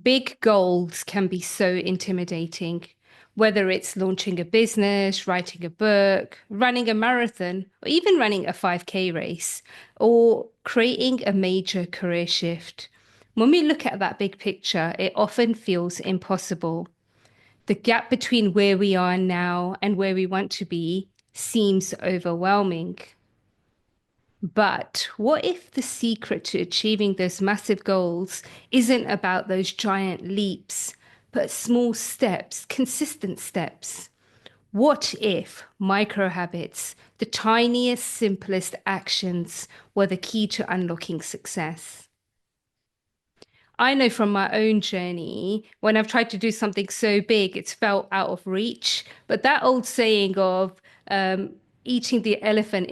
Big goals can be so intimidating, whether it's launching a business, writing a book, running a marathon, or even running a 5K race, or creating a major career shift. When we look at that big picture, it often feels impossible. The gap between where we are now and where we want to be seems overwhelming. But what if the secret to achieving those massive goals isn't about those giant leaps, but small steps, consistent steps? What if micro habits, the tiniest, simplest actions, were the key to unlocking success? I know from my own journey, when I've tried to do something so big, it's felt out of reach. But that old saying of eating the elephant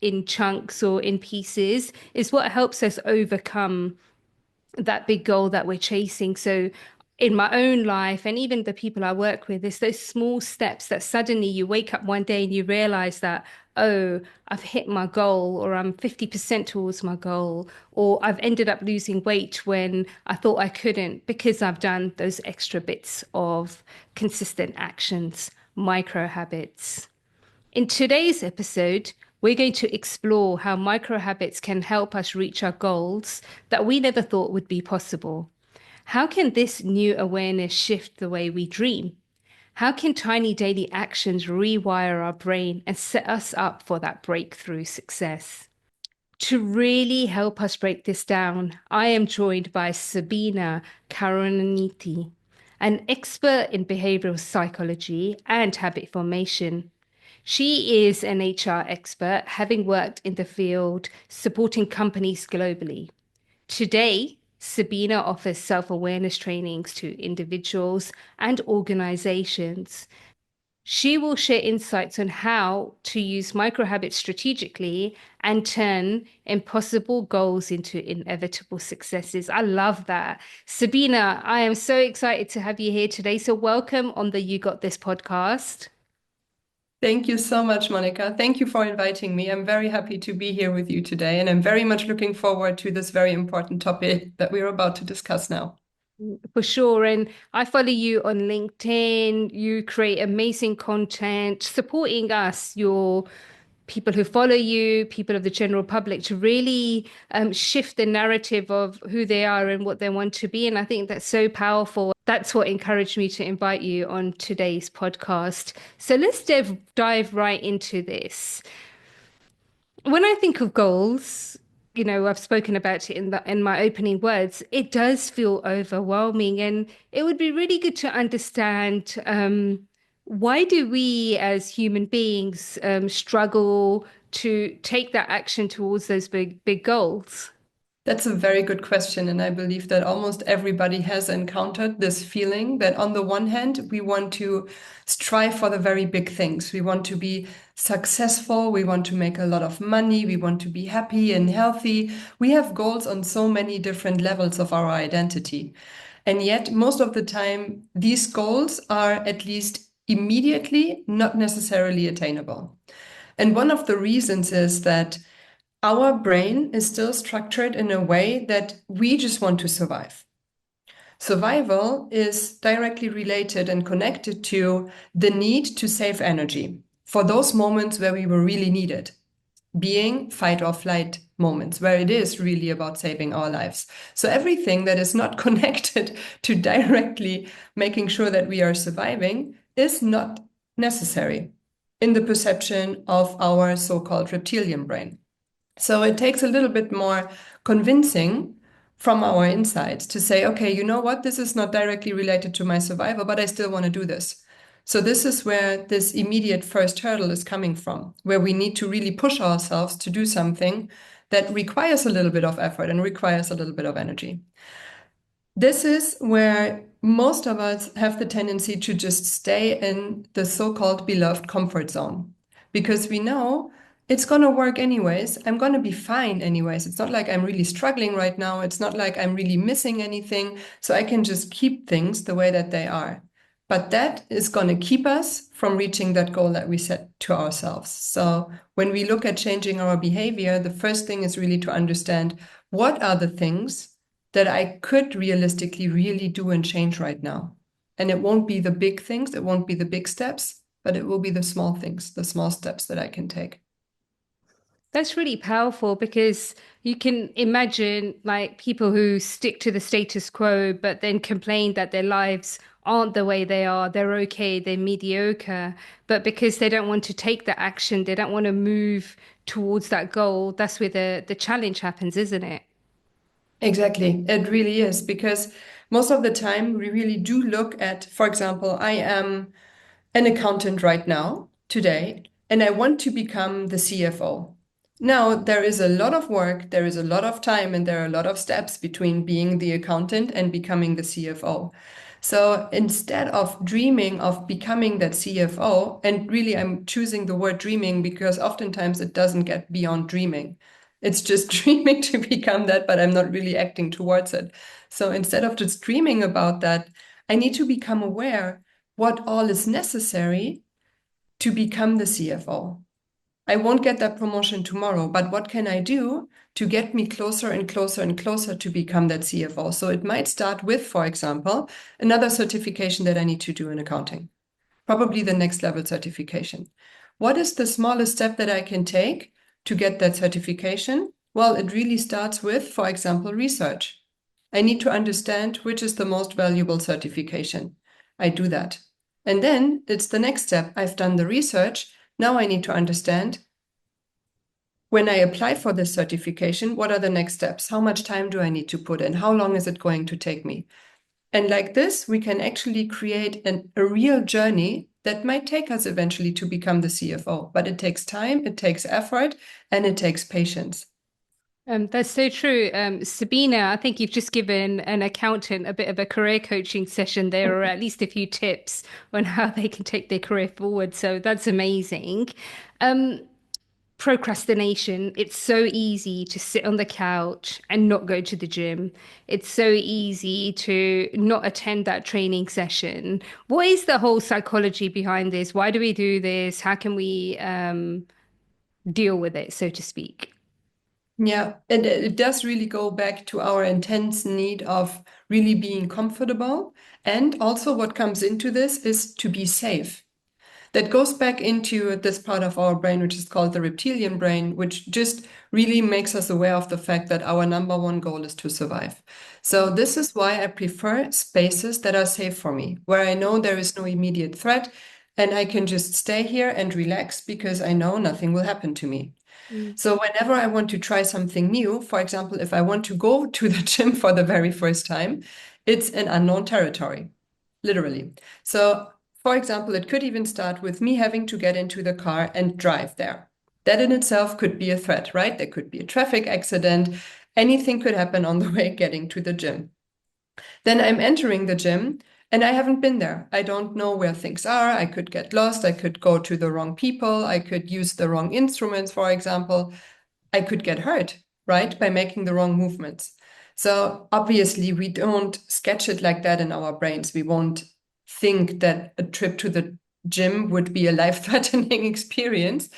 in chunks or in pieces is what helps us overcome that big goal that we're chasing. So in my own life and even the people I work with, it's those small steps that suddenly you wake up one day and you realize that, oh, I've hit my goal, or I'm 50% towards my goal, or I've ended up losing weight when I thought I couldn't because I've done those extra bits of consistent actions, micro habits. In today's episode, we're going to explore how micro habits can help us reach our goals that we never thought would be possible. How can this new awareness shift the way we dream? How can tiny daily actions rewire our brain and set us up for that breakthrough success? To really help us break this down, I am joined by Sabine Karunanithy, an expert in behavioral psychology and habit formation. She is an HR expert, having worked in the field supporting companies globally. Today, Sabina offers self awareness trainings to individuals and organizations. She will share insights on how to use micro habits strategically and turn impossible goals into inevitable successes. I love that. Sabina, I am so excited to have you here today. So, welcome on the You Got This podcast. Thank you so much, Monica. Thank you for inviting me. I'm very happy to be here with you today, and I'm very much looking forward to this very important topic that we're about to discuss now. For sure. And I follow you on LinkedIn. You create amazing content supporting us, your people who follow you, people of the general public, to really shift the narrative of who they are and what they want to be. And I think that's so powerful. That's what encouraged me to invite you on today's podcast. So let's dive right into this. When I think of goals, I've spoken about it in my opening words. It does feel overwhelming, and it would be really good to understand why do we as human beings struggle to take that action towards those big goals? That's a very good question, and I believe that almost everybody has encountered this feeling that on the one hand, we want to strive for the very big things. We want to be successful, we want to make a lot of money, we want to be happy and healthy. We have goals on so many different levels of our identity. And yet, most of the time, these goals are at least immediately not necessarily attainable. And one of the reasons is that our brain is still structured in a way that we just want to survive. Survival is directly related and connected to the need to save energy for those moments where we will really need it, being fight or flight moments where it is really about saving our lives. So everything that is not connected to directly making sure that we are surviving is not necessary in the perception of our so-called reptilian brain. So it takes a little bit more convincing from our insides to say, okay, you know what? This is not directly related to my survival, but I still want to do this. So this is where this immediate first hurdle is coming from, where we need to really push ourselves to do something that requires a little bit of effort and requires a little bit of energy. This is where most of us have the tendency to just stay in the so-called beloved comfort zone because we know it's going to work anyways. I'm going to be fine anyways. It's not like I'm really struggling right now. It's not like I'm really missing anything. So I can just keep things the way that they are. But that is going to keep us from reaching that goal that we set to ourselves. So when we look at changing our behavior, the first thing is really to understand what are the things that I could realistically really do and change right now. And it won't be the big things, it won't be the big steps, but it will be the small things, the small steps that I can take. That's really powerful because you can imagine like people who stick to the status quo, but then complain that their lives aren't the way they are. They're okay, they're mediocre. But because they don't want to take the action, they don't want to move towards that goal, that's where the challenge happens, isn't it? Exactly. It really is because most of the time we really do look at, for example, I am an accountant right now, today, and I want to become the CFO. Now, there is a lot of work, there is a lot of time, and there are a lot of steps between being the accountant and becoming the CFO. So instead of dreaming of becoming that CFO, and really I'm choosing the word dreaming because oftentimes it doesn't get beyond dreaming. It's just dreaming to become that, but I'm not really acting towards it. So instead of just dreaming about that, I need to become aware what all is necessary to become the CFO. I won't get that promotion tomorrow, but what can I do to get me closer and closer and closer to become that CFO? So it might start with, for example, another certification that I need to do in accounting, probably the next level certification. What is the smallest step that I can take to get that certification? Well, it really starts with, for example, research. I need to understand which is the most valuable certification. I do that. And then it's the next step. I've done the research. Now I need to understand when I apply for this certification, what are the next steps? How much time do I need to put in? How long is it going to take me? And like this, we can actually create a real journey that might take us eventually to become the CFO. But it takes time, it takes effort, and it takes patience. That's so true. Sabina, I think you've just given an accountant a bit of a career coaching session there, or at least a few tips on how they can take their career forward. So that's amazing. Um, Procrastination. It's so easy to sit on the couch and not go to the gym. It's so easy to not attend that training session. What is the whole psychology behind this? Why do we do this? How can we deal with it, so to speak? Yeah, and it does really go back to our intense need of really being comfortable. And also, what comes into this is to be safe. That goes back into this part of our brain, which is called the reptilian brain, which just really makes us aware of the fact that our number one goal is to survive. So, this is why I prefer spaces that are safe for me, where I know there is no immediate threat and I can just stay here and relax because I know nothing will happen to me. Mm. So whenever I want to try something new, for example, if I want to go to the gym for the very first time, it's an unknown territory, literally. So, for example, it could even start with me having to get into the car and drive there. That in itself could be a threat, right? There could be a traffic accident. Anything could happen on the way getting to the gym. Then I'm entering the gym and I haven't been there. I don't know where things are. I could get lost. I could go to the wrong people. I could use the wrong instruments, for example. I could get hurt, right, by making the wrong movements. So obviously, we don't sketch it like that in our brains. We won't think that a trip to the gym would be a life-threatening experience.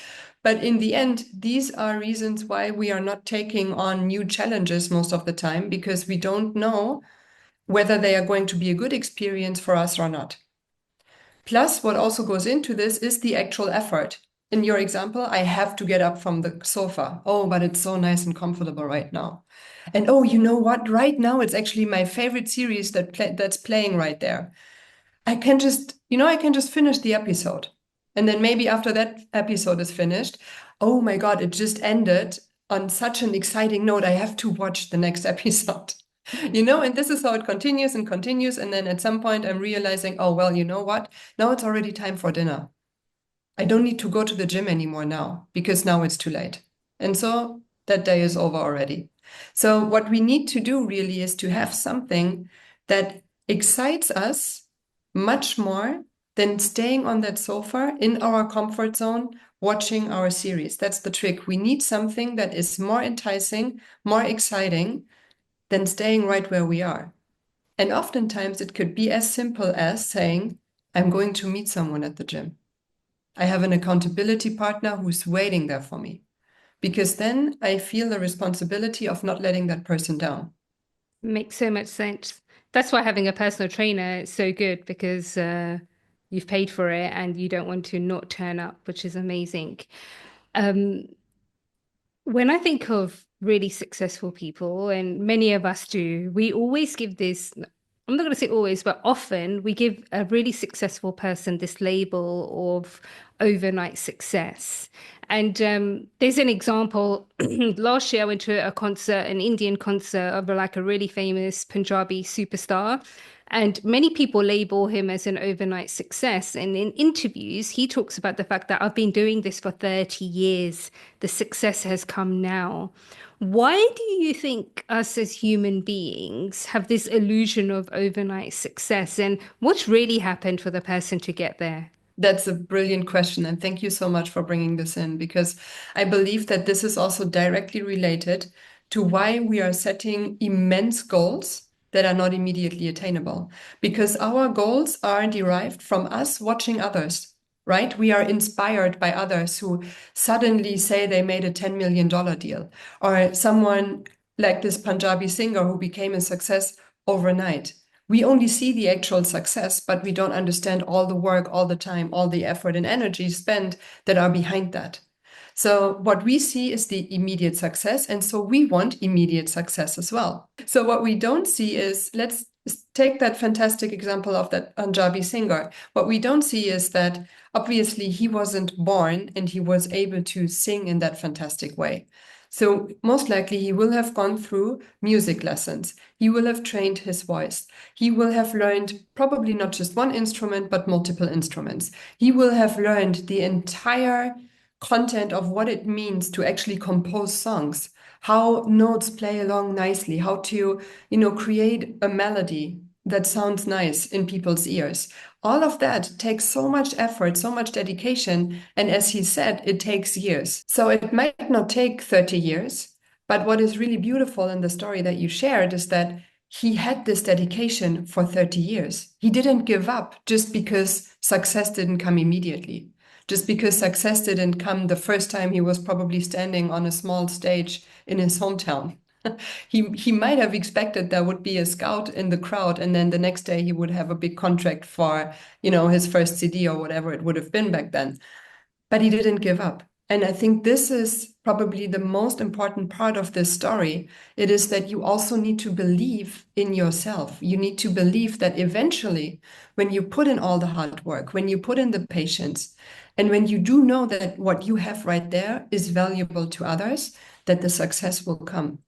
But in the end, these are reasons why we are not taking on new challenges most of the time because we don't know whether they are going to be a good experience for us or not. Plus, what also goes into this is the actual effort. In your example, I have to get up from the sofa. Oh, but it's so nice and comfortable right now. And oh, you know what? Right now, it's actually my favorite series that's playing right there. I can just finish the episode. And then maybe after that episode is finished, oh my God, it just ended on such an exciting note. I have to watch the next episode. And this is how it continues and continues. And then at some point, I'm realizing, oh, well, you know what? Now it's already time for dinner. I don't need to go to the gym anymore now because now it's too late. And so that day is over already. So, what we need to do really is to have something that excites us much more than staying on that sofa in our comfort zone watching our series. That's the trick. We need something that is more enticing, more exciting than staying right where we are. And oftentimes it could be as simple as saying, I'm going to meet someone at the gym. I have an accountability partner who's waiting there for me because then I feel the responsibility of not letting that person down. Makes so much sense. That's why having a personal trainer is so good because you've paid for it and you don't want to not turn up, which is amazing. Um, when I think of really successful people, and many of us do, we always give this, I'm not going to say always, but often we give a really successful person this label of overnight success. And there's an example. Last year, I went to a concert, an Indian concert of like a really famous Punjabi superstar. And many people label him as an overnight success. And in interviews, he talks about the fact that I've been doing this for 30 years. The success has come now. Why do you think us as human beings have this illusion of overnight success? And what's really happened for the person to get there? That's a brilliant question. And thank you so much for bringing this in because I believe that this is also directly related to why we are setting immense goals that are not immediately attainable. Because our goals are derived from us watching others, right? We are inspired by others who suddenly say they made a $10 million deal, or someone like this Punjabi singer who became a success overnight. We only see the actual success, but we don't understand all the work, all the time, all the effort and energy spent that are behind that. So what we see is the immediate success. And so we want immediate success as well. So what we don't see is, let's take that fantastic example of that Punjabi singer. What we don't see is that obviously he wasn't born and he was able to sing in that fantastic way. So most likely he will have gone through music lessons. He will have trained his voice. He will have learned probably not just one instrument, but multiple instruments. He will have learned the entire content of what it means to actually compose songs, how notes play along nicely, how to, create a melody that sounds nice in people's ears. All of that takes so much effort, so much dedication. And as he said, it takes years. So it might not take 30 years, but what is really beautiful in the story that you shared is that he had this dedication for 30 years. He didn't give up just because success didn't come immediately. Just because success didn't come the first time he was probably standing on a small stage in his hometown. He might have expected there would be a scout in the crowd, and then the next day he would have a big contract for, his first CD or whatever it would have been back then. But he didn't give up. And I think this is probably the most important part of this story. It is that you also need to believe in yourself. You need to believe that eventually, when you put in all the hard work, when you put in the patience, and when you do know that what you have right there is valuable to others, that the success will come.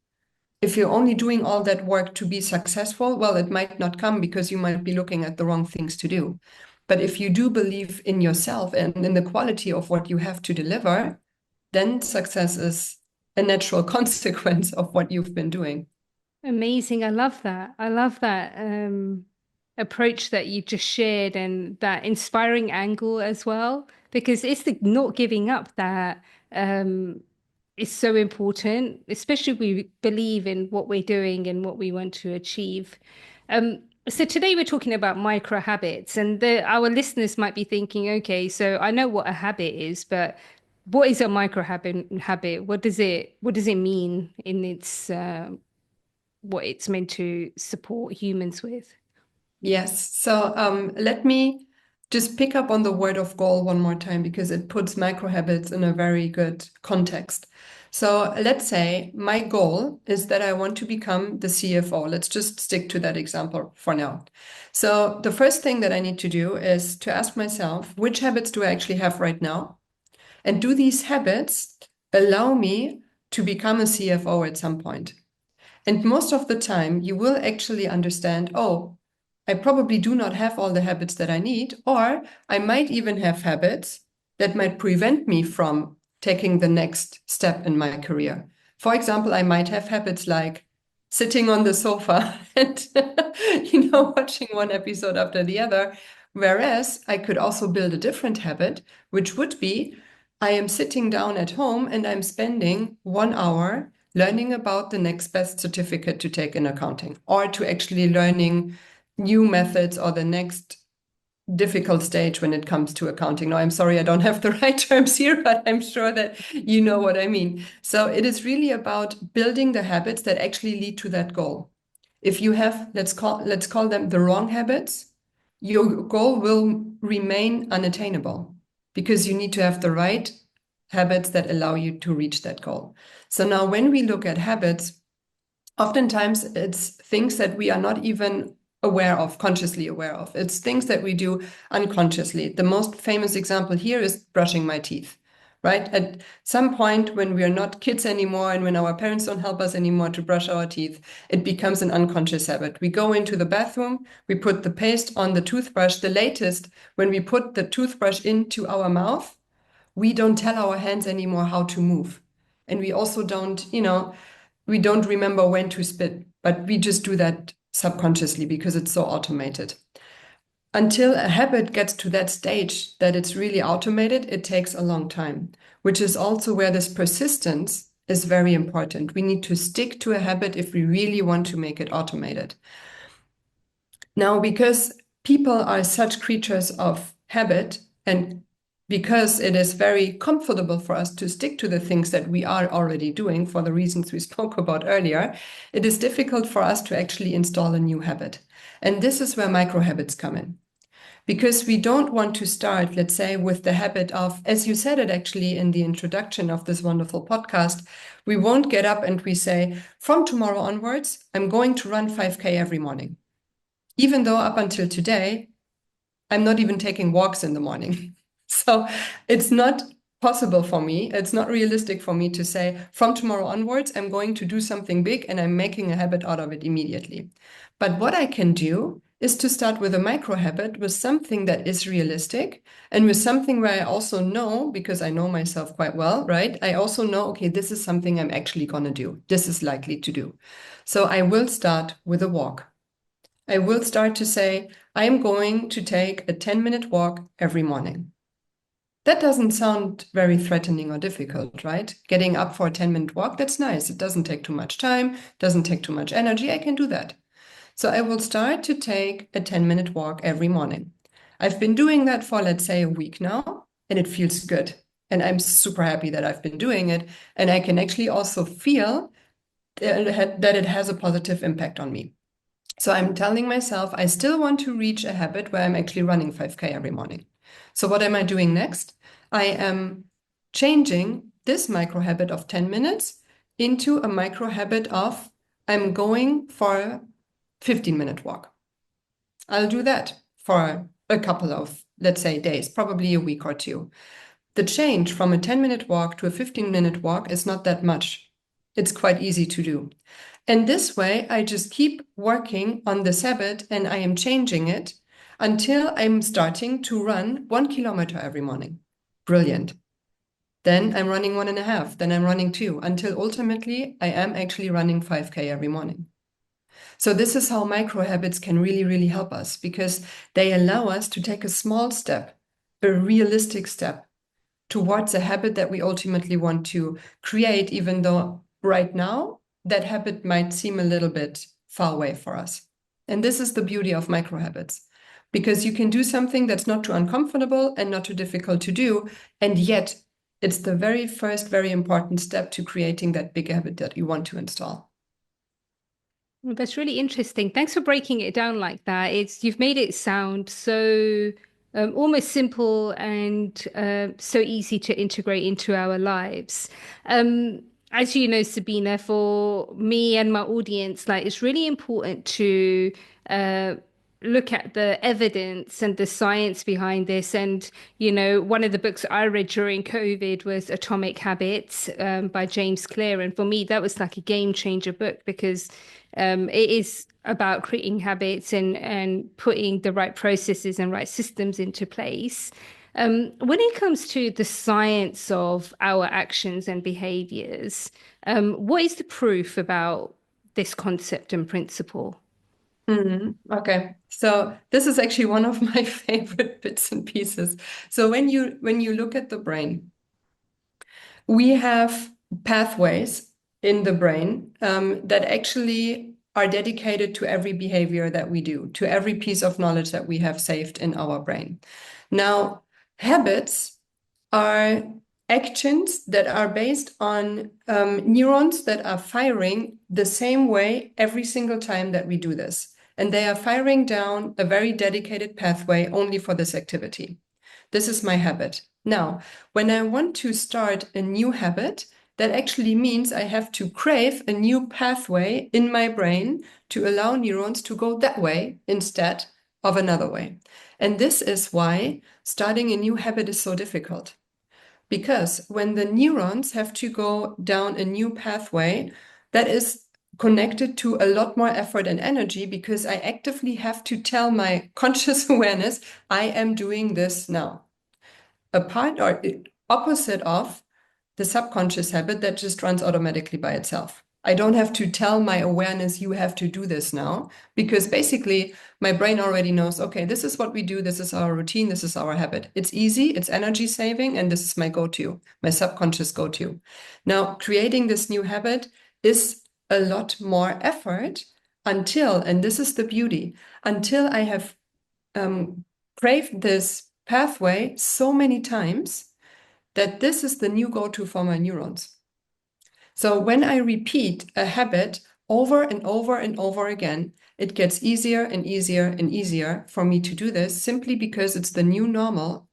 If you're only doing all that work to be successful, well, it might not come because you might be looking at the wrong things to do. But if you do believe in yourself and in the quality of what you have to deliver, then success is a natural consequence of what you've been doing. Amazing. I love that. I love that approach that you just shared and that inspiring angle as well, because it's the not giving up that um, is so important, especially if we believe in what we're doing and what we want to achieve. So today we're talking about micro habits, and our listeners might be thinking, okay, so I know what a habit is, but what is a micro habit? What does it mean in its what it's meant to support humans with? Yes. So let me just pick up on the word of goal one more time because it puts micro habits in a very good context. So let's say my goal is that I want to become the CFO. Let's just stick to that example for now. So the first thing that I need to do is to ask myself, which habits do I actually have right now? And do these habits allow me to become a CFO at some point? And most of the time, you will actually understand, oh, I probably do not have all the habits that I need, or I might even have habits that might prevent me from taking the next step in my career. For example, I might have habits like sitting on the sofa and watching one episode after the other, whereas I could also build a different habit, which would be I am sitting down at home and I'm spending 1 hour learning about the next best certificate to take in accounting, or to actually learning new methods or the next difficult stage when it comes to accounting. Now, I'm sorry, I don't have the right terms here, but I'm sure that you know what I mean. So it is really about building the habits that actually lead to that goal. If you have, let's call them the wrong habits, your goal will remain unattainable because you need to have the right habits that allow you to reach that goal. So now when we look at habits, oftentimes it's things that we are not even aware of, consciously aware of. It's things that we do unconsciously. The most famous example here is brushing my teeth, right? At some point when we are not kids anymore and when our parents don't help us anymore to brush our teeth, it becomes an unconscious habit. We go into the bathroom, we put the paste on the toothbrush. The latest, when we put the toothbrush into our mouth, we don't tell our hands anymore how to move. And we also don't, we don't remember when to spit, but we just do that subconsciously because it's so automated. Until a habit gets to that stage that it's really automated, it takes a long time, which is also where this persistence is very important. We need to stick to a habit if we really want to make it automated. Now, because people are such creatures of habit, and because it is very comfortable for us to stick to the things that we are already doing for the reasons we spoke about earlier, it is difficult for us to actually install a new habit. And this is where micro habits come in. Because we don't want to start, let's say, with the habit of, as you said it actually in the introduction of this wonderful podcast, we won't get up and we say, from tomorrow onwards, I'm going to run 5K every morning. Even though up until today, I'm not even taking walks in the morning. So it's not possible for me. It's not realistic for me to say, from tomorrow onwards, I'm going to do something big and I'm making a habit out of it immediately. But what I can do is to start with a micro habit, with something that is realistic and with something where I also know, because I know myself quite well, right? I also know, okay, this is something I'm actually going to do. This is likely to do. So I will start with a walk. I will start to say, I'm going to take a 10-minute walk every morning. That doesn't sound very threatening or difficult, right? Getting up for a 10-minute walk, that's nice. It doesn't take too much time, doesn't take too much energy. I can do that. So I will start to take a 10-minute walk every morning. I've been doing that for, let's say, a week now, and it feels good. And I'm super happy that I've been doing it. And I can actually also feel that it has a positive impact on me. So I'm telling myself, I still want to reach a habit where I'm actually running 5K every morning. So what am I doing next? I am changing this micro habit of 10 minutes into a micro habit of I'm going for a 15-minute walk. I'll do that for a couple of, let's say, days, probably a week or two. The change from a 10-minute walk to a 15-minute walk is not that much. It's quite easy to do. And this way, I just keep working on this habit and I am changing it until I'm starting to run 1 kilometer every morning. Brilliant. Then I'm running 1.5, then I'm running 2, until ultimately I am actually running 5K every morning. So this is how micro habits can really, really help us because they allow us to take a small step, a realistic step towards a habit that we ultimately want to create, even though right now that habit might seem a little bit far away for us. And this is the beauty of micro habits, because you can do something that's not too uncomfortable and not too difficult to do, and yet it's the very first, very important step to creating that big habit that you want to install. Well, that's really interesting. Thanks for breaking it down like that. You've made it sound so almost simple and so easy to integrate into our lives. As you know, Sabina, for me and my audience, like it's really important to uh, look at the evidence and the science behind this. And, one of the books I read during COVID was Atomic Habits by James Clear. And for me, that was like a game changer book because it is about creating habits and putting the right processes and right systems into place. When it comes to the science of our actions and behaviors, what is the proof about this concept and principle? Okay, so this is actually one of my favorite bits and pieces. So when you look at the brain, we have pathways in the brain that actually are dedicated to every behavior that we do, to every piece of knowledge that we have saved in our brain. Now, habits are actions that are based on neurons that are firing the same way every single time that we do this. And they are firing down a very dedicated pathway only for this activity. This is my habit. Now, when I want to start a new habit, that actually means I have to crave a new pathway in my brain to allow neurons to go that way instead of another way. And this is why starting a new habit is so difficult. Because when the neurons have to go down a new pathway, that is connected to a lot more effort and energy because I actively have to tell my conscious awareness, I am doing this now. A part or opposite of the subconscious habit that just runs automatically by itself. I don't have to tell my awareness, you have to do this now, because basically my brain already knows, okay, this is what we do, this is our routine, this is our habit. It's easy, it's energy saving, and this is my go-to, my subconscious go-to. Now, creating this new habit is a lot more effort until, and this is the beauty, until I have craved this pathway so many times that this is the new go-to for my neurons. So when I repeat a habit over and over and over again, it gets easier and easier and easier for me to do this simply because it's the new normal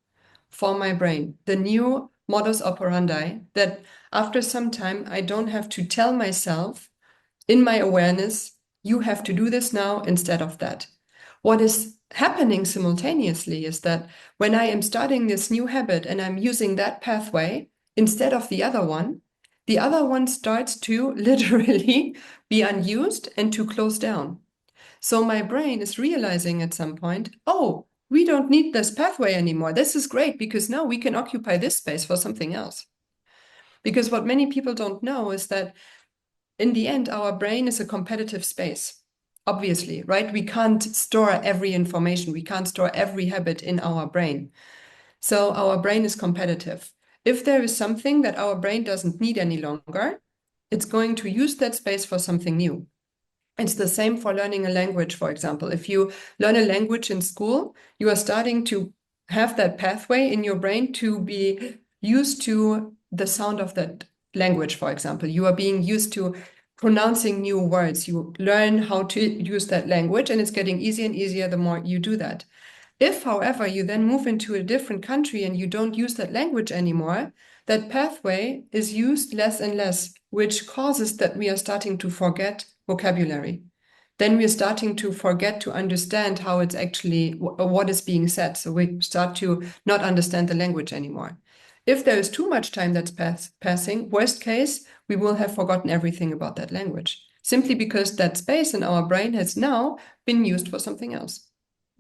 for my brain, the new modus operandi that after some time I don't have to tell myself in my awareness, you have to do this now instead of that. What is happening simultaneously is that when I am starting this new habit and I'm using that pathway instead of the other one starts to literally be unused and to close down. So my brain is realizing at some point, oh, we don't need this pathway anymore. This is great because now we can occupy this space for something else. Because what many people don't know is that in the end, our brain is a competitive space. Obviously, right? We can't store every information. We can't store every habit in our brain. So our brain is competitive. If there is something that our brain doesn't need any longer, it's going to use that space for something new. It's the same for learning a language, for example. If you learn a language in school, you are starting to have that pathway in your brain to be used to the sound of that language, for example. You are being used to pronouncing new words. You learn how to use that language, and it's getting easier and easier the more you do that. If, however, you then move into a different country and you don't use that language anymore, that pathway is used less and less, which causes that we are starting to forget vocabulary. Then we're starting to forget to understand how it's actually what is being said. So we start to not understand the language anymore. If there is too much time that's passing, worst case, we will have forgotten everything about that language, simply because that space in our brain has now been used for something else.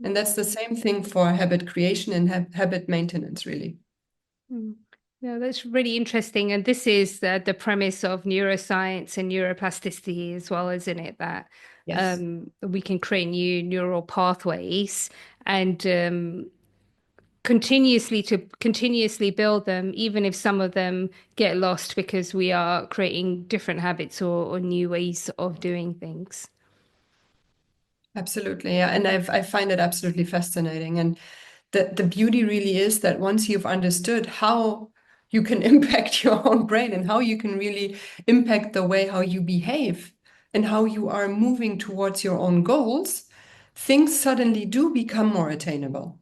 And that's the same thing for habit creation and habit maintenance, really. Mm. Yeah, that's really interesting. And this is the premise of neuroscience and neuroplasticity as well, isn't it? That Yes. we can create new neural pathways and continuously build them, even if some of them get lost because we are creating different habits or new ways of doing things. Absolutely. Yeah. And I find it absolutely fascinating. And the beauty really is that once you've understood how you can impact your own brain and how you can really impact the way how you behave and how you are moving towards your own goals, things suddenly do become more attainable.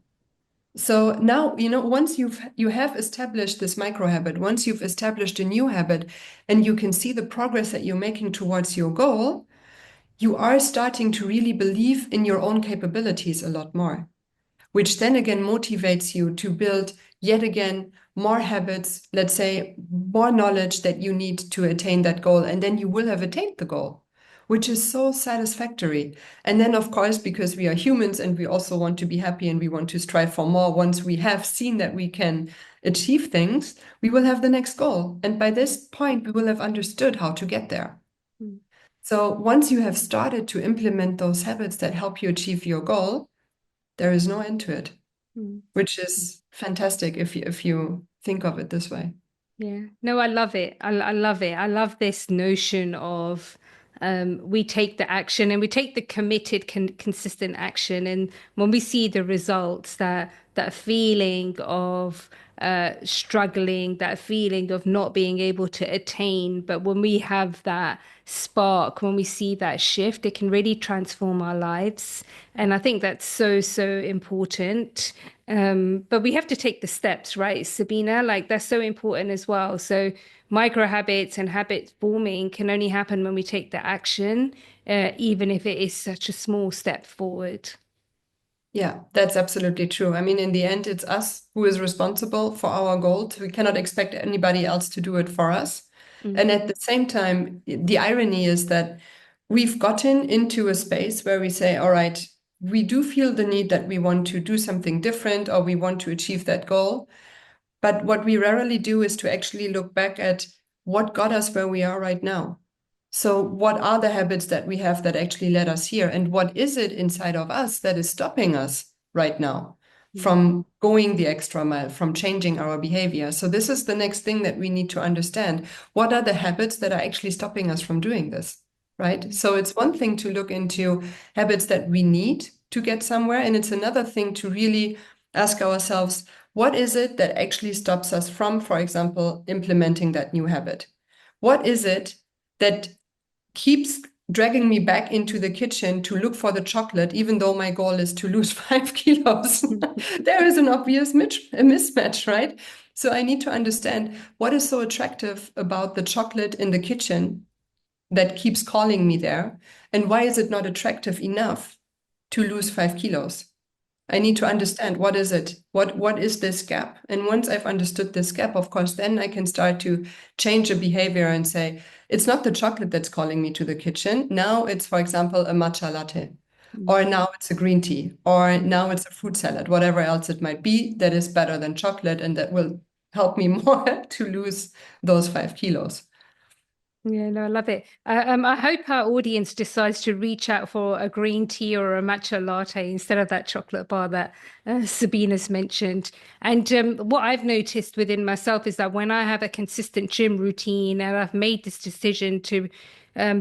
So now, once you have established this micro habit, once you've established a new habit and you can see the progress that you're making towards your goal, you are starting to really believe in your own capabilities a lot more, which then again motivates you to build yet again more habits, let's say more knowledge that you need to attain that goal. And then you will have attained the goal, which is so satisfactory. And then, of course, because we are humans and we also want to be happy and we want to strive for more, once we have seen that we can achieve things, we will have the next goal. And by this point, we will have understood how to get there. Mm, So once you have started to implement those habits that help you achieve your goal, there is no end to it, mm. which is fantastic if you think of it this way. Yeah. No, I love it. I love it. I love this notion of we take the action and we take the committed, consistent action. And when we see the results, that feeling of struggling, that feeling of not being able to attain. But when we have that spark, when we see that shift, it can really transform our lives. And I think that's so, so important. But we have to take the steps, right, Sabina? Like that's so important as well. So micro habits and habit forming can only happen when we take the action, even if it is such a small step forward. Yeah, that's absolutely true. I mean, in the end, it's us who is responsible for our goals. We cannot expect anybody else to do it for us. Mm, And at the same time, the irony is that we've gotten into a space where we say, all right, we do feel the need that we want to do something different or we want to achieve that goal. But what we rarely do is to actually look back at what got us where we are right now. So, what are the habits that we have that actually led us here? And what is it inside of us that is stopping us right now mm, from going the extra mile, from changing our behavior? So, this is the next thing that we need to understand. What are the habits that are actually stopping us from doing this? Right. mm, So, it's one thing to look into habits that we need to get somewhere. And it's another thing to really ask ourselves, what is it that actually stops us from, for example, implementing that new habit? What is it that keeps dragging me back into the kitchen to look for the chocolate, even though my goal is to lose 5 kilos? mm, There is an obvious a mismatch, right? So I need to understand what is so attractive about the chocolate in the kitchen that keeps calling me there, and why is it not attractive enough to lose 5 kilos? I need to understand what is it? What is this gap? And once I've understood this gap, of course, then I can start to change a behavior and say, it's not the chocolate that's calling me to the kitchen. Now it's, for example, a matcha latte. mm. Or now it's a green tea. Or now it's a fruit salad, whatever else it might be that is better than chocolate and that will help me more to lose those 5 kilos. Yeah, no, I love it. I hope our audience decides to reach out for a green tea or a matcha latte instead of that chocolate bar that Sabina's mentioned. And what I've noticed within myself is that when I have a consistent gym routine and I've made this decision to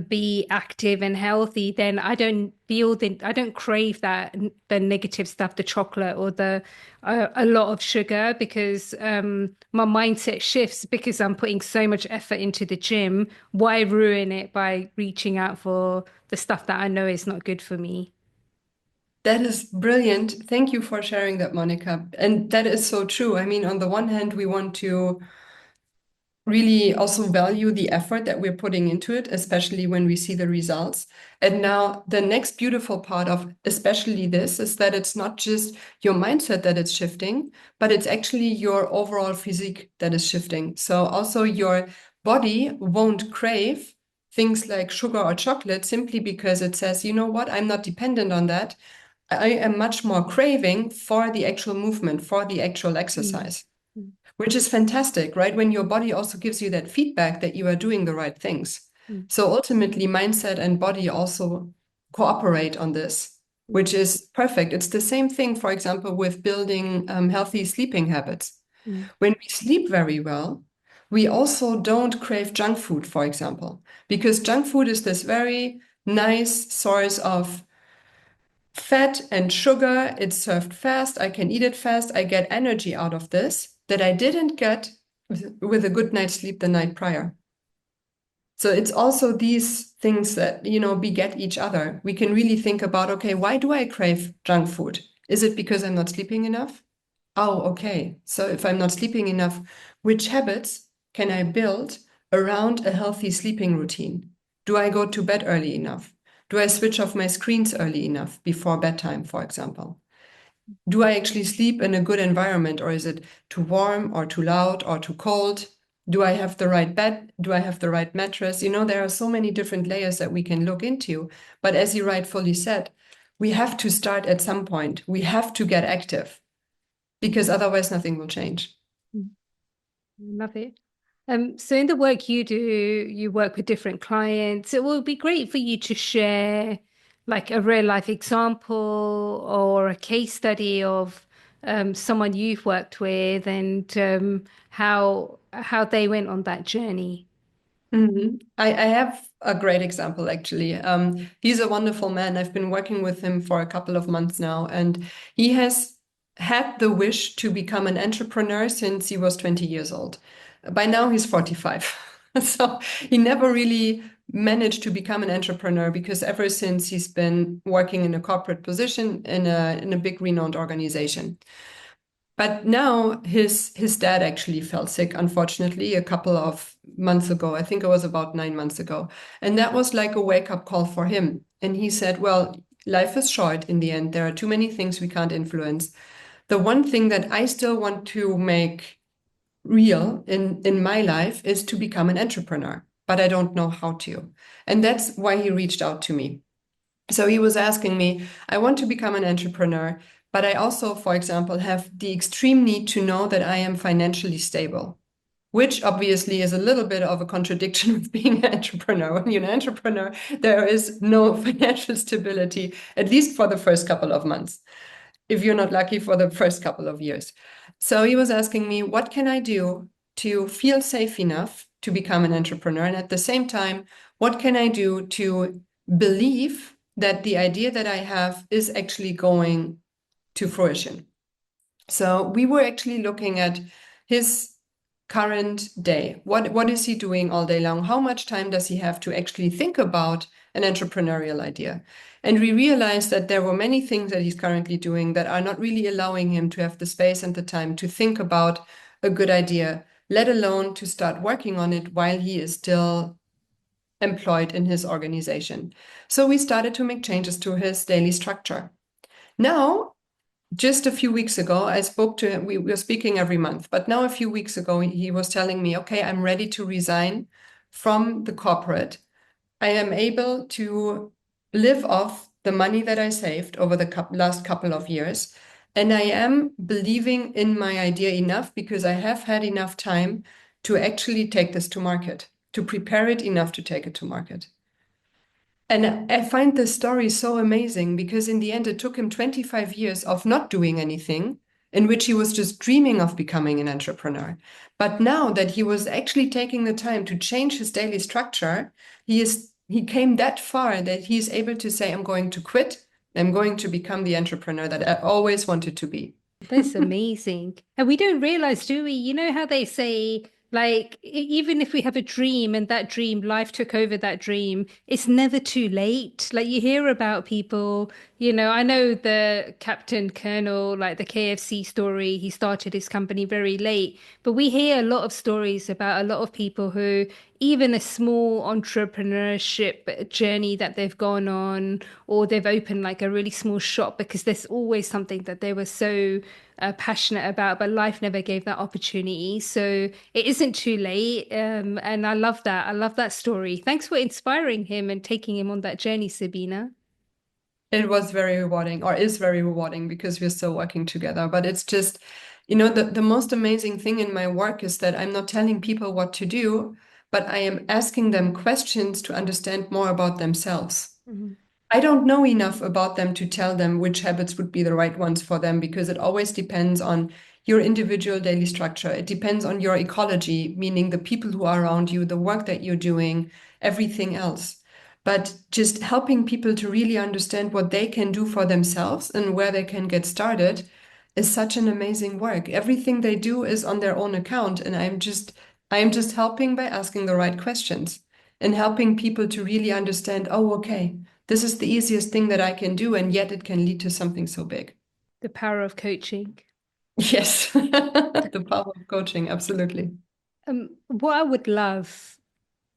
be active and healthy, then I don't crave the negative stuff, the chocolate or the a lot of sugar because my mindset shifts because I'm putting so much effort into the gym. Why ruin it by reaching out for the stuff that I know is not good for me? That is brilliant. Thank you for sharing that, Monica. And that is so true. I mean, on the one hand, we want to really also value the effort that we're putting into it, especially when we see the results. And now the next beautiful part of especially this is that it's not just your mindset that it's shifting, but it's actually your overall physique that is shifting. So also your body won't crave things like sugar or chocolate simply because it says, you know what, I'm not dependent on that. I am much more craving for the actual movement, for the actual Mm, exercise, mm, which is fantastic, right? When your body also gives you that feedback that you are doing the right things. mm, So ultimately, mindset and body also cooperate on this, mm, which is perfect. It's the same thing, for example, with building healthy sleeping habits. mm, When we sleep very well, we also don't crave junk food, for example, because junk food is this very nice source of fat and sugar. It's served fast. I can eat it fast. I get energy out of this that I didn't get with a good night's sleep the night prior. So it's also these things that, beget each other. We can really think about, okay, why do I crave junk food? Is it because I'm not sleeping enough? Oh, okay. So if I'm not sleeping enough, which habits can I build around a healthy sleeping routine? Do I go to bed early enough? Do I switch off my screens early enough before bedtime, for example? Do I actually sleep in a good environment, or is it too warm or too loud or too cold? Do I have the right bed? Do I have the right mattress? There are so many different layers that we can look into. But as you rightfully said, we have to start at some point. We have to get active because otherwise nothing will change. mm. Love it. So in the work you do, you work with different clients. It will be great for you to share like a real life example or a case study of someone you've worked with and how they went on that journey. I have a great example, actually. He's a wonderful man. I've been working with him for a couple of months now, and he has had the wish to become an entrepreneur since he was 20 years old. By now, he's 45. So he never really managed to become an entrepreneur because ever since he's been working in a corporate position in a big renowned organization. But now his dad actually fell sick, unfortunately, a couple of months ago. I think it was about 9 months ago. And that was like a wake-up call for him. And he said, well, life is short in the end. There are too many things we can't influence. The one thing that I still want to make real in my life is to become an entrepreneur, but I don't know how to. And that's why he reached out to me. So he was asking me, I want to become an entrepreneur, but I also, for example, have the extreme need to know that I am financially stable, which obviously is a little bit of a contradiction with being an entrepreneur. When you're an entrepreneur, there is no financial stability, at least for the first couple of months, if you're not lucky for the first couple of years. So he was asking me, what can I do to feel safe enough to become an entrepreneur? And at the same time, what can I do to believe that the idea that I have is actually going to fruition? So we were actually looking at his current day. What is he doing all day long? How much time does he have to actually think about an entrepreneurial idea? And we realized that there were many things that he's currently doing that are not really allowing him to have the space and the time to think about a good idea, let alone to start working on it while he is still employed in his organization. So we started to make changes to his daily structure. Now, just a few weeks ago, I spoke to him. We were speaking every month, but now a few weeks ago, he was telling me, okay, I'm ready to resign from the corporate. I am able to live off the money that I saved over the last couple of years. And I am believing in my idea enough because I have had enough time to actually take this to market, to prepare it enough to take it to market. And I find this story so amazing because in the end, it took him 25 years of not doing anything, in which he was just dreaming of becoming an entrepreneur. But now that he was actually taking the time to change his daily structure, he came that far that he's able to say, I'm going to quit. I'm going to become the entrepreneur that I always wanted to be. That's amazing. And we don't realize, do we? You know how they say, like, even if we have a dream and that dream, life took over that dream, it's never too late. Like, you hear about people, I know the Captain Colonel, like the KFC story, he started his company very late, but we hear a lot of stories about a lot of people who, even a small entrepreneurship journey that they've gone on, or they've opened like a really small shop because there's always something that they were so passionate about, but life never gave that opportunity. So it isn't too late. And I love that. I love that story. Thanks for inspiring him and taking him on that journey, Sabina. It was very rewarding, or is very rewarding, because we're still working together. But it's just, the most amazing thing in my work is that I'm not telling people what to do, but I am asking them questions to understand more about themselves. Mhm. I don't know enough about them to tell them which habits would be the right ones for them because it always depends on your individual daily structure. It depends on your ecology, meaning the people who are around you, the work that you're doing, everything else. But just helping people to really understand what they can do for themselves and where they can get started is such an amazing work. Everything they do is on their own account, and I'm just helping by asking the right questions and helping people to really understand, oh, okay, this is the easiest thing that I can do, and yet it can lead to something so big. The power of coaching. Yes, the power of coaching, absolutely. What I would love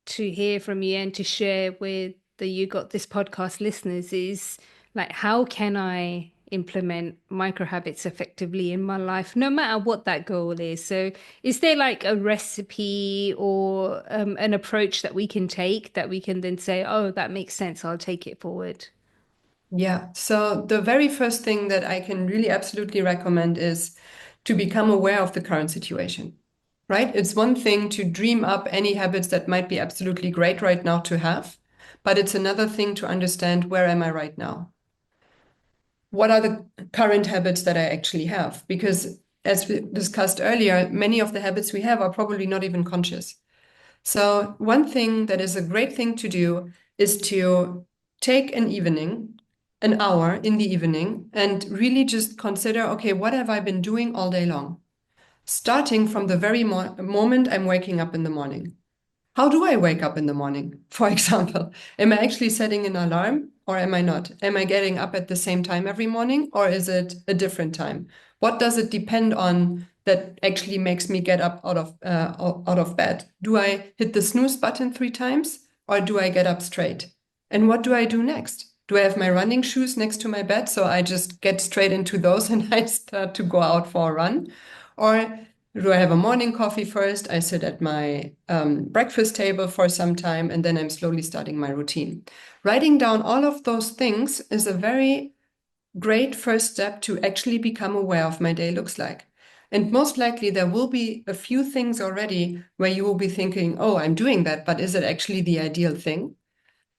to hear from you and to share with the You Got This podcast listeners is like, how can I implement micro habits effectively in my life, no matter what that goal is? So, is there like a recipe or an approach that we can take that we can then say, oh, that makes sense, I'll take it forward? Yeah. So the very first thing that I can really absolutely recommend is to become aware of the current situation, right? It's one thing to dream up any habits that might be absolutely great right now to have, but it's another thing to understand, where am I right now? What are the current habits that I actually have? Because as we discussed earlier, many of the habits we have are probably not even conscious. So one thing that is a great thing to do is to take an evening. an hour in the evening and really just consider, okay, what have I been doing all day long? Starting from the very moment I'm waking up in the morning. How do I wake up in the morning? For example, am I actually setting an alarm or am I not? Am I getting up at the same time every morning or is it a different time? What does it depend on that actually makes me get up out of bed? Do I hit the snooze button 3 times or do I get up straight? And what do I do next? Do I have my running shoes next to my bed so I just get straight into those and I start to go out for a run? Or do I have a morning coffee first? I sit at my breakfast table for some time and then I'm slowly starting my routine. Writing down all of those things is a very great first step to actually become aware of my day looks like. And most likely there will be a few things already where you will be thinking, oh, I'm doing that, but is it actually the ideal thing?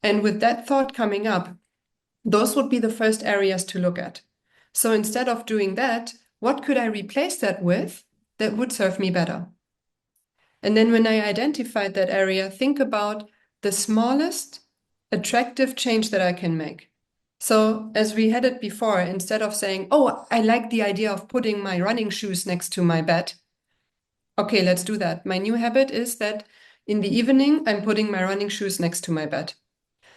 And with that thought coming up, those would be the first areas to look at. So instead of doing that, what could I replace that with that would serve me better? And then when I identified that area, think about the smallest attractive change that I can make. So as we had it before, instead of saying, oh, I like the idea of putting my running shoes next to my bed. Okay, let's do that. My new habit is that in the evening, I'm putting my running shoes next to my bed.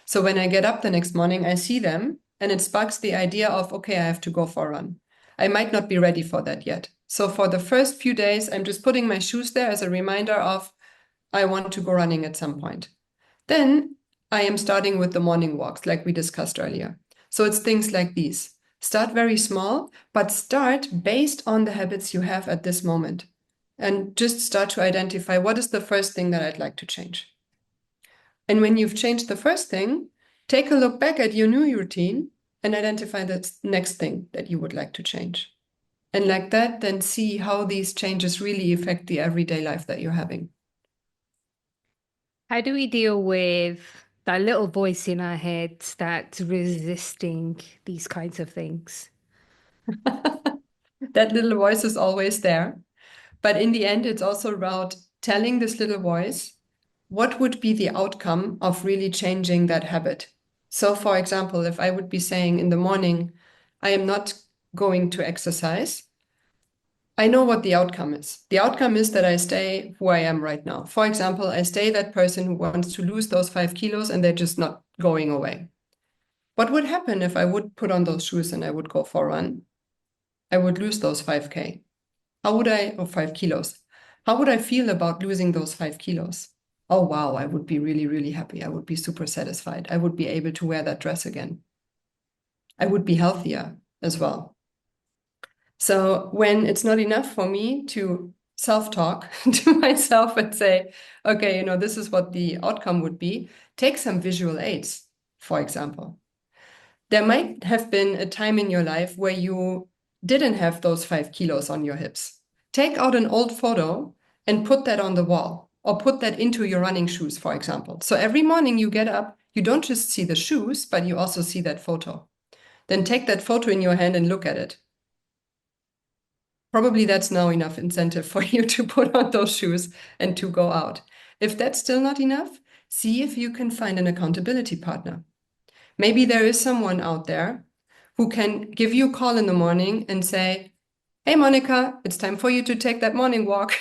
So when I get up the next morning, I see them and it sparks the idea of, okay, I have to go for a run. I might not be ready for that yet. So for the first few days, I'm just putting my shoes there as a reminder of, I want to go running at some point. Then I am starting with the morning walks, like we discussed earlier. So it's things like these. Start very small, but start based on the habits you have at this moment. And just start to identify what is the first thing that I'd like to change. And when you've changed the first thing, take a look back at your new routine and identify the next thing that you would like to change. And like that, then see how these changes really affect the everyday life that you're having. How do we deal with that little voice in our heads that's resisting these kinds of things? That little voice is always there. But in the end, it's also about telling this little voice what would be the outcome of really changing that habit. So, for example, if I would be saying in the morning, I am not going to exercise, I know what the outcome is. The outcome is that I stay who I am right now. For example, I stay that person who wants to lose those 5 kilos and they're just not going away. What would happen if I would put on those shoes and I would go for a run? I would lose those 5K. How would I, or 5 kilos? How would I feel about losing those 5 kilos? Oh, wow, I would be really, really happy. I would be super satisfied. I would be able to wear that dress again. I would be healthier as well. So when it's not enough for me to self-talk to myself and say, okay, this is what the outcome would be, take some visual aids, for example. There might have been a time in your life where you didn't have those 5 kilos on your hips. Take out an old photo and put that on the wall or put that into your running shoes, for example. So every morning you get up, you don't just see the shoes, but you also see that photo. Then take that photo in your hand and look at it. Probably that's now enough incentive for you to put on those shoes and to go out. If that's still not enough, see if you can find an accountability partner. Maybe there is someone out there who can give you a call in the morning and say, hey, Monica, it's time for you to take that morning walk,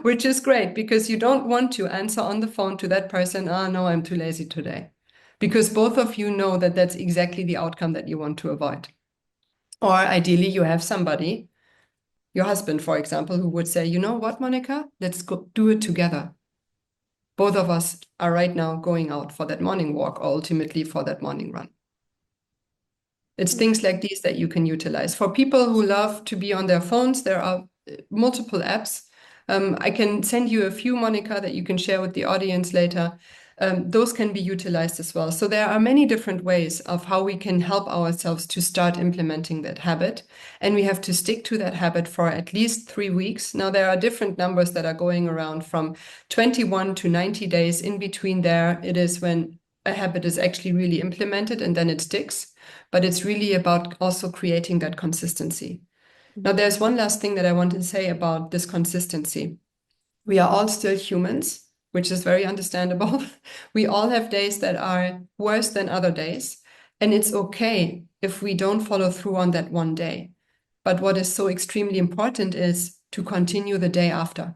which is great because you don't want to answer on the phone to that person, oh, no, I'm too lazy today. Because both of you know that that's exactly the outcome that you want to avoid. Or ideally, you have somebody, your husband, for example, who would say, you know what, Monica, let's go do it together. Both of us are right now going out for that morning walk or ultimately for that morning run. It's things like these that you can utilize. For people who love to be on their phones, there are multiple apps. I can send you a few, Monica, that you can share with the audience later. Those can be utilized as well. So there are many different ways of how we can help ourselves to start implementing that habit. And we have to stick to that habit for at least 3 weeks. Now, there are different numbers that are going around from 21 to 90 days. In between there, it is when a habit is actually really implemented and then it sticks. But it's really about also creating that consistency. Now, there's one last thing that I want to say about this consistency. We are all still humans, which is very understandable. We all have days that are worse than other days. And it's okay if we don't follow through on that one day. But what is so extremely important is to continue the day after.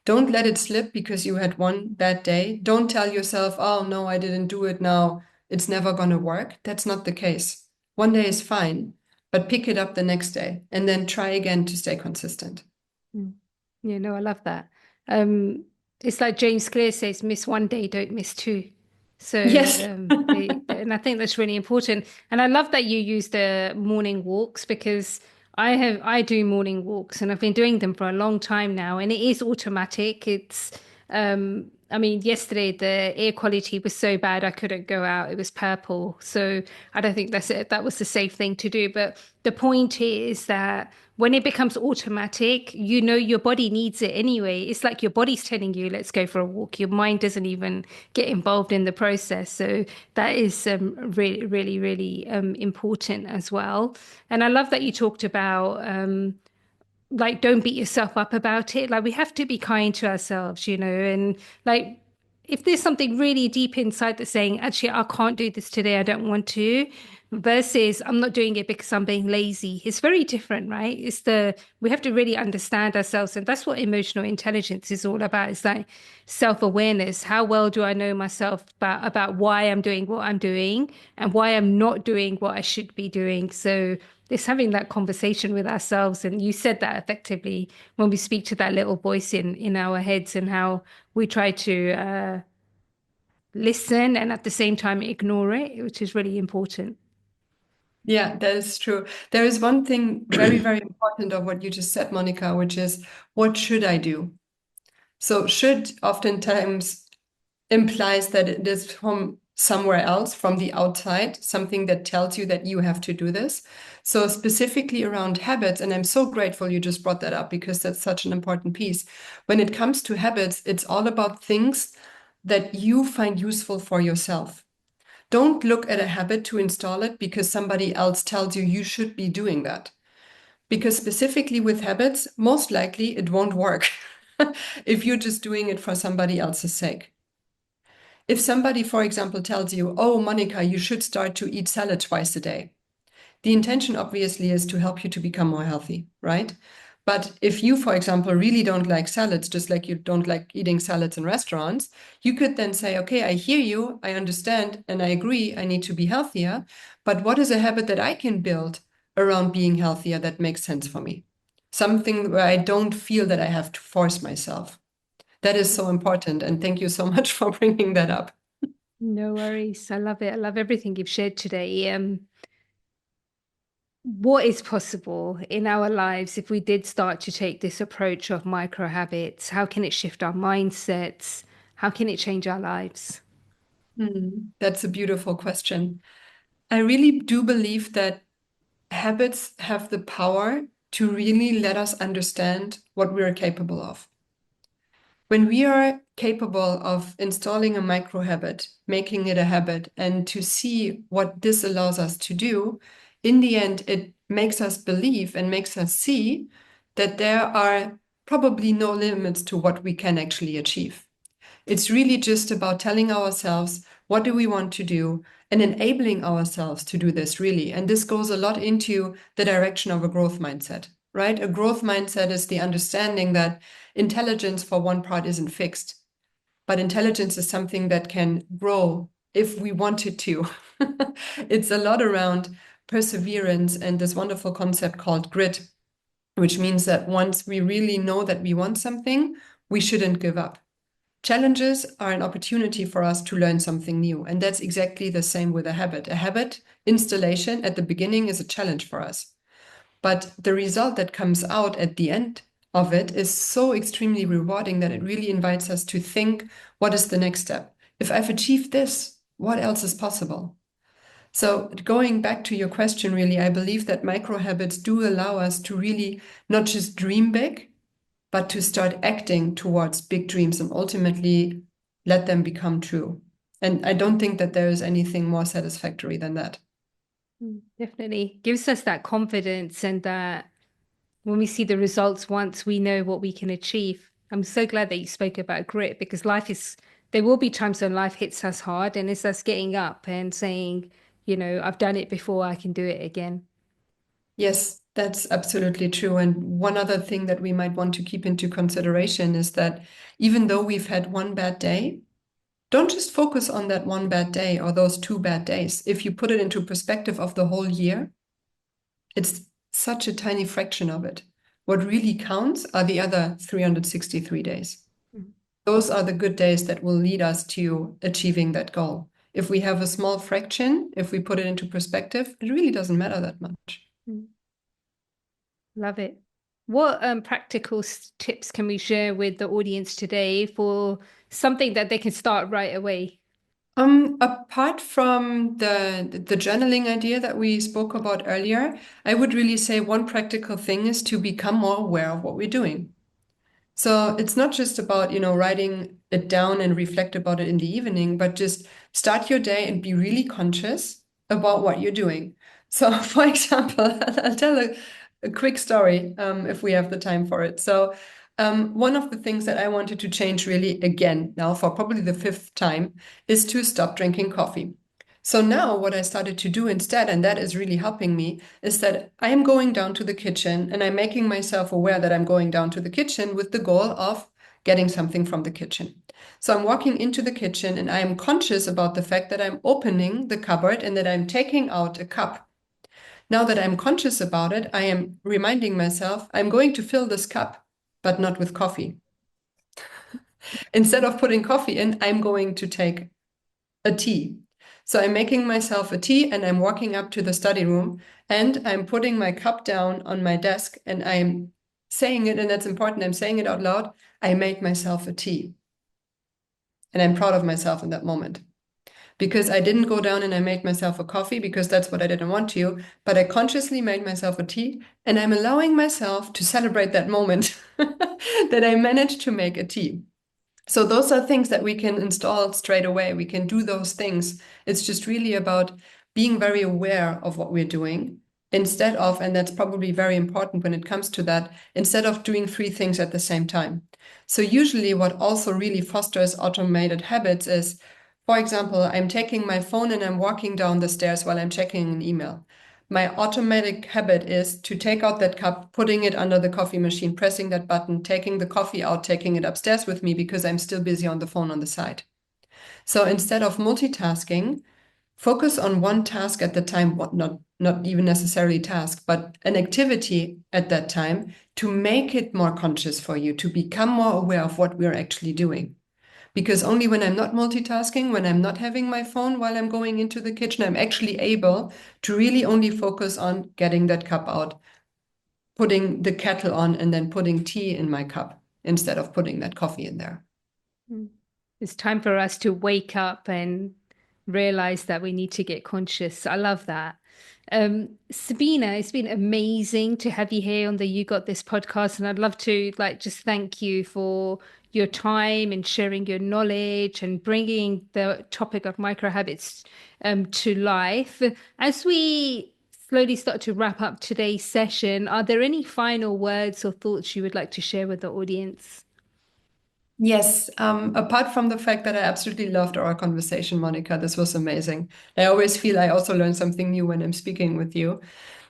Don't let it slip because you had one bad day. Don't tell yourself, oh no, I didn't do it now. It's never going to work. That's not the case. One day is fine, but pick it up the next day and then try again to stay consistent. Mm. Yeah, no, I love that. Um, it's like James Clear says, miss one day, don't miss two. So, Yes. and I think that's really important. And I love that you use the morning walks because I do morning walks and I've been doing them for a long time now, and it is automatic. I mean, yesterday the air quality was so bad I couldn't go out. It was purple. So I don't think that's it. That was the safe thing to do. But the point is that when it becomes automatic, you know your body needs it anyway. It's like your body's telling you, let's go for a walk. Your mind doesn't even get involved in the process. So that is really, really, really important as well. And I love that you talked about like don't beat yourself up about it. Like we have to be kind to ourselves, and like if there's something really deep inside that's saying, actually, I can't do this today, I don't want to, versus I'm not doing it because I'm being lazy. It's very different, right? We have to really understand ourselves. And that's what emotional intelligence is all about. It's like self-awareness. How well do I know myself about why I'm doing what I'm doing and why I'm not doing what I should be doing? So it's having that conversation with ourselves. And you said that effectively when we speak to that little voice in our heads and how we try to listen and at the same time ignore it, which is really important. Yeah, that is true. There is one thing very, very important of what you just said, Monica, which is what should I do? So, should oftentimes implies that it is from somewhere else, from the outside, something that tells you that you have to do this. So, specifically around habits, and I'm so grateful you just brought that up because that's such an important piece. When it comes to habits, it's all about things that you find useful for yourself. Don't look at a habit to install it because somebody else tells you you should be doing that. Because specifically with habits, most likely it won't work if you're just doing it for somebody else's sake. If somebody, for example, tells you, oh, Monica, you should start to eat salad twice a day, the intention obviously is to help you to become more healthy, right? But if you, for example, really don't like salads, just like you don't like eating salads in restaurants, you could then say, okay, I hear you, I understand, and I agree, I need to be healthier. But what is a habit that I can build around being healthier that makes sense for me? Something where I don't feel that I have to force myself. That is so important. And thank you so much for bringing that up. No worries. I love it. I love everything you've shared today. What is possible in our lives if we did start to take this approach of micro habits? How can it shift our mindsets? How can it change our lives? That's a beautiful question. I really do believe that habits have the power to really let us understand what we are capable of. When we are capable of installing a micro habit, making it a habit, and to see what this allows us to do, in the end, it makes us believe and makes us see that there are probably no limits to what we can actually achieve. It's really just about telling ourselves what do we want to do and enabling ourselves to do this really. And this goes a lot into the direction of a growth mindset, right? A growth mindset is the understanding that intelligence for one part isn't fixed, but intelligence is something that can grow if we wanted to. It's a lot around perseverance and this wonderful concept called grit, which means that once we really know that we want something, we shouldn't give up. Challenges are an opportunity for us to learn something new. And that's exactly the same with a habit. A habit installation at the beginning is a challenge for us. But the result that comes out at the end of it is so extremely rewarding that it really invites us to think, what is the next step? If I've achieved this, what else is possible? So, going back to your question, really, I believe that micro habits do allow us to really not just dream big, but to start acting towards big dreams and ultimately let them become true. And I don't think that there is anything more satisfactory than that. Definitely gives us that confidence and that when we see the results once, we know what we can achieve. I'm so glad that you spoke about grit because there will be times when life hits us hard and it's us getting up and saying, I've done it before, I can do it again. Yes, that's absolutely true. And one other thing that we might want to keep into consideration is that even though we've had one bad day, don't just focus on that one bad day or those two bad days. If you put it into perspective of the whole year, it's such a tiny fraction of it. What really counts are the other 363 days. Mm. Those are the good days that will lead us to achieving that goal. If we have a small fraction, if we put it into perspective, it really doesn't matter that much. Mm. Love it. What practical tips can we share with the audience today for something that they can start right away? Apart from the journaling idea that we spoke about earlier, I would really say one practical thing is to become more aware of what we're doing. So it's not just about, writing it down and reflect about it in the evening, but just start your day and be really conscious about what you're doing. So, for example, I'll tell a quick story if we have the time for it. So, one of the things that I wanted to change really again now for probably the fifth time is to stop drinking coffee. So now what I started to do instead, and that is really helping me, is that I am going down to the kitchen and I'm making myself aware that I'm going down to the kitchen with the goal of getting something from the kitchen. So I'm walking into the kitchen and I am conscious about the fact that I'm opening the cupboard and that I'm taking out a cup. Now that I'm conscious about it, I am reminding myself I'm going to fill this cup, but not with coffee. Instead of putting coffee in, I'm going to take a tea. So I'm making myself a tea and I'm walking up to the study room and I'm putting my cup down on my desk and I'm saying it, and that's important. I'm saying it out loud. I make myself a tea. And I'm proud of myself in that moment because I didn't go down and I made myself a coffee because that's what I didn't want to, but I consciously made myself a tea and I'm allowing myself to celebrate that moment that I managed to make a tea. So those are things that we can install straight away. We can do those things. It's just really about being very aware of what we're doing instead of, and that's probably very important when it comes to that, instead of doing three things at the same time. So usually what also really fosters automated habits is, for example, I'm taking my phone and I'm walking down the stairs while I'm checking an email. My automatic habit is to take out that cup, putting it under the coffee machine, pressing that button, taking the coffee out, taking it upstairs with me because I'm still busy on the phone on the side. So instead of multitasking, focus on one task at the time, what not even necessarily task, but an activity at that time to make it more conscious for you, to become more aware of what we're actually doing. Because only when I'm not multitasking, when I'm not having my phone while I'm going into the kitchen, I'm actually able to really only focus on getting that cup out, putting the kettle on, and then putting tea in my cup instead of putting that coffee in there. Mm. It's time for us to wake up and realize that we need to get conscious. I love that. Sabina, it's been amazing to have you here on the You Got This podcast, and I'd love to just thank you for your time and sharing your knowledge and bringing the topic of micro habits to life. As we slowly start to wrap up today's session, are there any final words or thoughts you would like to share with the audience? Yes, apart from the fact that I absolutely loved our conversation, Monica, this was amazing. I always feel I also learn something new when I'm speaking with you.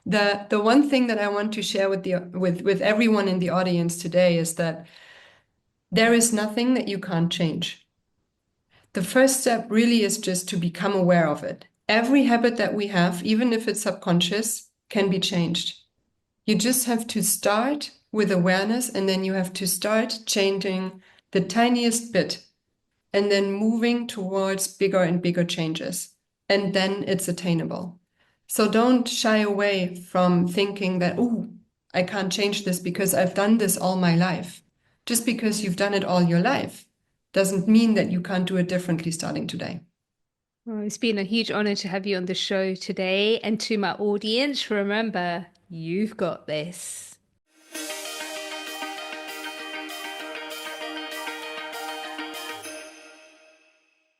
The one thing that I want to share with with everyone in the audience today is that there is nothing that you can't change. The first step really is just to become aware of it. Every habit that we have, even if it's subconscious, can be changed. You just have to start with awareness and then you have to start changing the tiniest bit and then moving towards bigger and bigger changes. And then it's attainable. So don't shy away from thinking that, oh, I can't change this because I've done this all my life. Just because you've done it all your life doesn't mean that you can't do it differently starting today. Well, it's been a huge honor to have you on the show today. And to my audience, remember, you've got this.